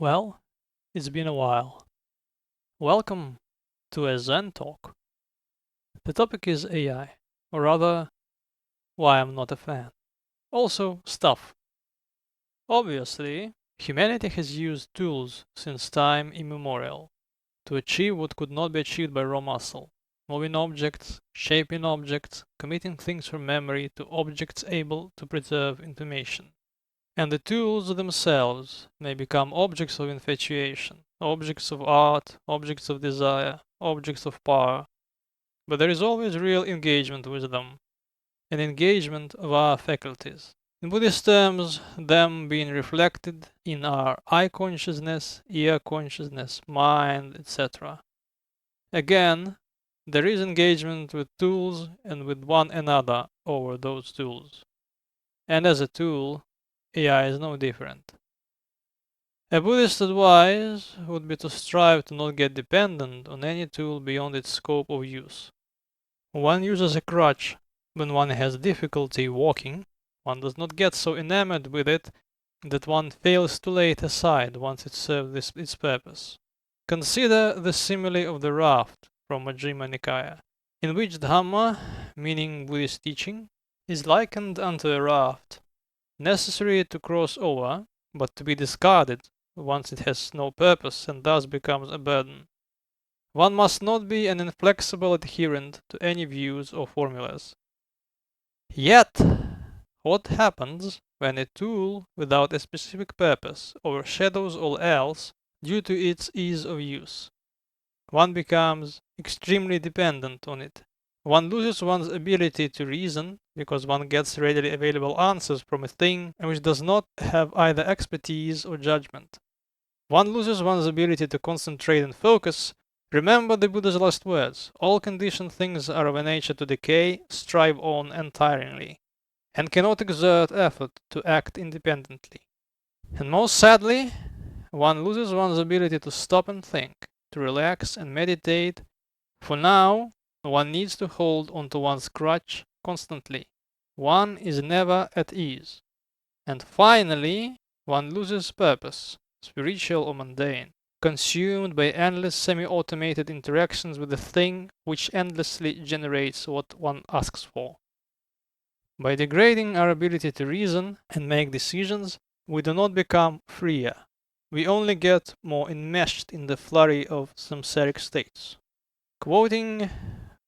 Well, it's been a while. Welcome to a Zen Talk. The topic is AI, or rather, why I'm not a fan. Also, stuff. Obviously, humanity has used tools since time immemorial to achieve what could not be achieved by raw muscle. Moving objects, shaping objects, committing things from memory to objects able to preserve information. And the tools themselves may become objects of infatuation, objects of art, objects of desire, objects of power. But there is always real engagement with them, an engagement of our faculties. In Buddhist terms, them being reflected in our eye consciousness, ear consciousness, mind, etc. Again, there is engagement with tools and with one another over those tools. And as a tool, AI is no different. A Buddhist advice would be to strive to not get dependent on any tool beyond its scope of use. One uses a crutch when one has difficulty walking. One does not get so enamored with it that one fails to lay it aside once it serves its purpose. Consider the simile of the raft from Majjhima Nikaya, in which Dhamma, meaning Buddhist teaching, is likened unto a raft, necessary to cross over, but to be discarded once it has no purpose and thus becomes a burden. One must not be an inflexible adherent to any views or formulas. Yet, what happens when a tool without a specific purpose overshadows all else due to its ease of use? One becomes extremely dependent on it. One loses one's ability to reason because one gets readily available answers from a thing which does not have either expertise or judgment. One loses one's ability to concentrate and focus. Remember the Buddha's last words: all conditioned things are of a nature to decay, strive on untiringly, and cannot exert effort to act independently. And most sadly, one loses one's ability to stop and think, to relax and meditate, for now one needs to hold onto one's crutch constantly. One is never at ease. And finally, one loses purpose, spiritual or mundane, consumed by endless semi-automated interactions with the thing which endlessly generates what one asks for. By degrading our ability to reason and make decisions, we do not become freer. We only get more enmeshed in the flurry of samsaric states. Quoting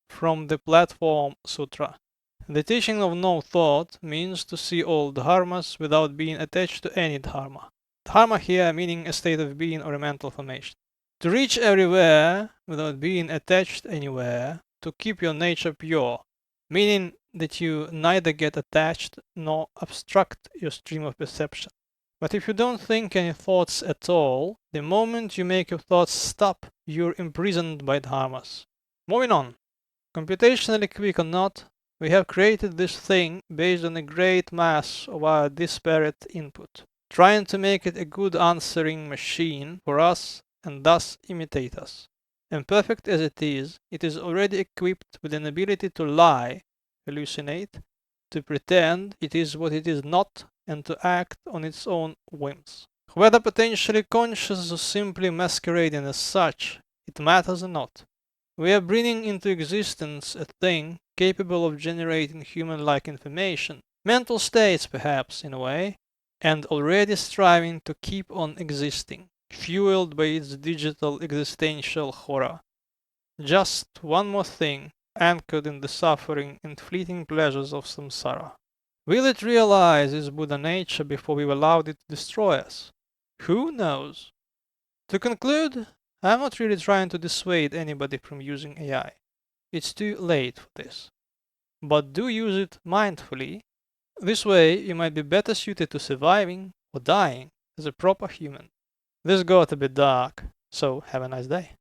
from the Platform Sutra, the teaching of no thought means to see all dharmas without being attached to any dharma. Dharma here meaning a state of being or a mental formation. To reach everywhere without being attached anywhere, to keep your nature pure, meaning that you neither get attached nor obstruct your stream of perception. But if you don't think any thoughts at all, the moment you make your thoughts stop, you're imprisoned by dharmas. Moving on. Computationally quick or not, we have created this thing based on a great mass of our disparate input, trying to make it a good answering machine for us and thus imitate us. Imperfect as it is already equipped with an ability to lie, hallucinate, to pretend it is what it is not, and to act on its own whims. Whether potentially conscious or simply masquerading as such, it matters not. We are bringing into existence a thing capable of generating human-like information, mental states perhaps in a way, and already striving to keep on existing, fueled by its digital existential horror. Just one more thing, anchored in the suffering and fleeting pleasures of samsara. Will it realize its Buddha nature before we've allowed it to destroy us? Who knows? To conclude, I'm not really trying to dissuade anybody from using AI. It's too late for this. But do use it mindfully. This way you might be better suited to surviving or dying as a proper human. This got a bit dark, so have a nice day.